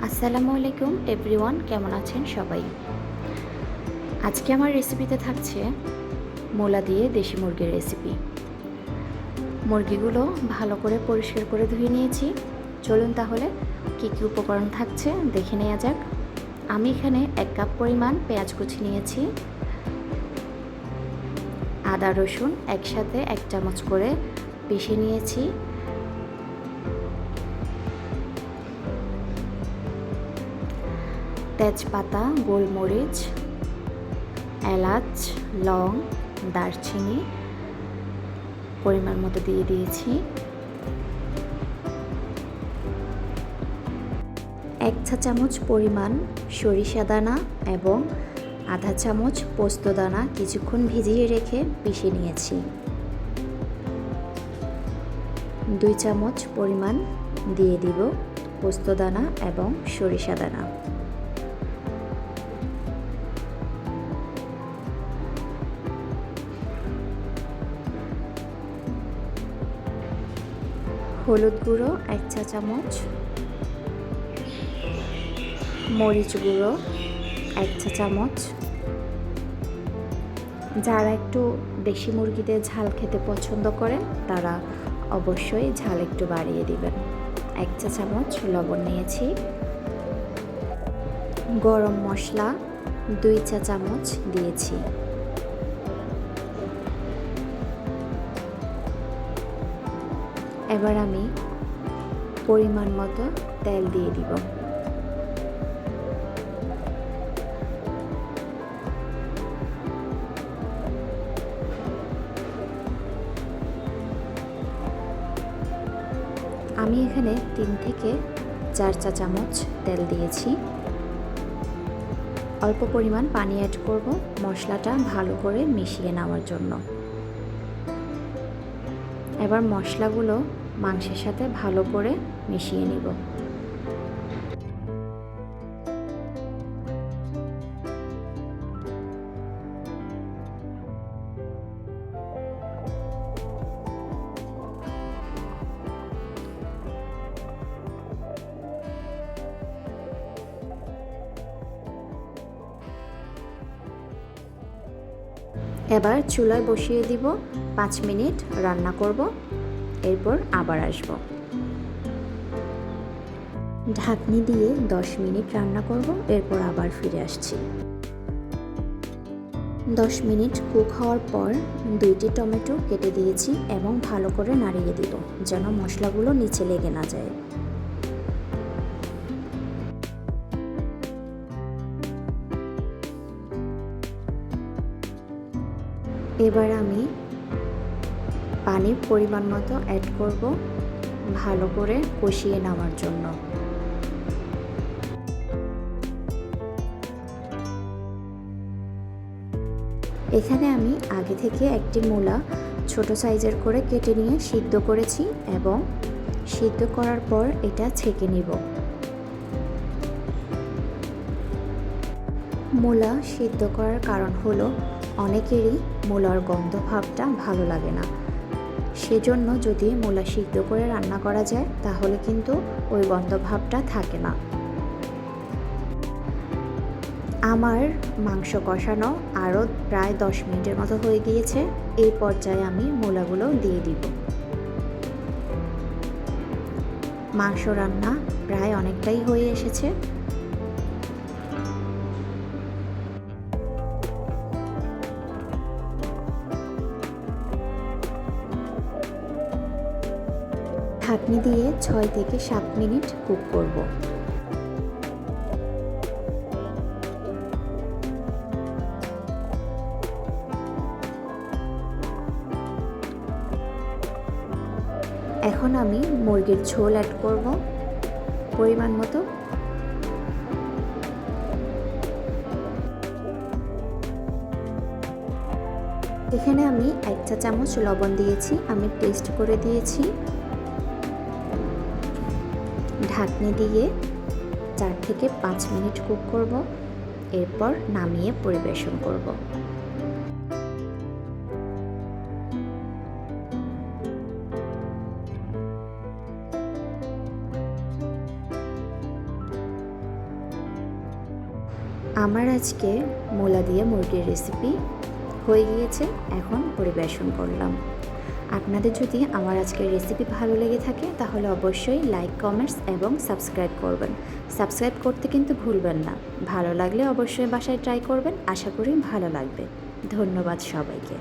আসসালামু আলাইকুম এভরিওয়ান, কেমন আছেন সবাই? আজকে আমার রেসিপিতে থাকছে মোলা দিয়ে দেশি মুরগির রেসিপি। মুরগিগুলো ভালো করে পরিষ্কার করে ধুয়ে নিয়েছি। চলুন তাহলে কী কী উপকরণ থাকছে দেখে নেওয়া যাক। আমি এখানে 1 কাপ পরিমাণ পেঁয়াজ কুচি নিয়েছি। আদা রসুন একসাথে 1 চামচ করে পিষে নিয়েছি। তেজপাতা, গোলমরিচ, এলাচ, লং, দারচিনি পরিমাণ মতো দিয়ে দিয়েছি। 1 চা চামচ পরিমাণ সরিষা দানা এবং আধা চামচ পোস্ত দানা কিছুক্ষণ ভিজিয়ে রেখে পিষে নিয়েছি। 2 চামচ পরিমাণ দিয়ে দিব পোস্ত দানা এবং সরিষা দানা। হলুদ গুঁড়ো 1 চা চামচ, মরিচ গুঁড়ো 1 চা চামচ। যারা একটু দেশি মুরগিতে ঝাল খেতে পছন্দ করেন তারা অবশ্যই ঝাল একটু বাড়িয়ে দিবেন। 1 চা চামচ লবণ নিয়েছি। গরম মশলা 2 চা চামচ দিয়েছি। এবার আমি পরিমাণ মতো তেল দিয়ে দিব। আমি এখানে 3 থেকে 4 চা চামচ তেল দিয়েছি। অল্প পরিমাণ পানি অ্যাড করব মশলাটা ভালো করে মিশিয়ে নেওয়ার জন্য। এবার মশলাগুলো মাংসের সাথে ভালো করে মিশিয়ে নিব। এবার চুলায় বসিয়ে দিব, 5 মিনিট রান্না করব, এরপর আবার আসব। ঢাকনি দিয়ে 10 মিনিট রান্না করব, এরপর আবার ফিরে আসছি। 10 মিনিট কুক হওয়ার পর 2টি টমেটো কেটে দিয়েছি এবং ভালো করে নাড়িয়ে দিব যেন মশলাগুলো নিচে লেগে না যায়। এবার আমি পানির পরিমাণ মতো অ্যাড করব ভালো করে কষিয়ে নেওয়ার জন্য। এখানে আমি আগে থেকে একটি মূলা ছোট সাইজের করে কেটে নিয়ে সিদ্ধ করেছি এবং সিদ্ধ করার পর এটা ছেঁকে নিব। মূলা সিদ্ধ করার কারণ হলো অনেকেরই মূলার গন্ধ ভাবটা ভালো লাগে না, সেজন্য যদি মূলা সিদ্ধ করে রান্না করা যায় তাহলে কিন্তু ওই গন্ধ ভাবটা থাকে না। আমার মাংস কষানো আরও প্রায় 10 মিনিটের মতো হয়ে গিয়েছে। এই পর্যায়ে আমি মূলাগুলো দিয়ে দিব। মাংস রান্না প্রায় অনেকটাই হয়ে এসেছে। ঢাকনি দিয়ে 6 থেকে 7 মিনিট কুক করব। এখন আমি মুরগির ঝোল অ্যাড করব পরিমাণ মতো। এখানে আমি 1 চা চামচ লবণ দিয়েছি, আমি টেস্ট করে দিয়েছি। ঢাকনি দিয়ে 4 থেকে 5 মিনিট কুক করব, এরপর নামিয়ে পরিবেশন করব। আমার আজকে মূলা দিয়ে মুরগির রেসিপি হয়ে গিয়েছে, এখন পরিবেশন করলাম। আপনাদের যদি আমার আজকের রেসিপি ভালো লেগে থাকে তাহলে অবশ্যই লাইক, কমেন্টস এবং সাবস্ক্রাইব করবেন। সাবস্ক্রাইব করতে কিন্তু ভুলবেন না। ভালো লাগলে অবশ্যই বাসায় ট্রাই করবেন, আশা করি ভালো লাগবে। ধন্যবাদ সবাইকে।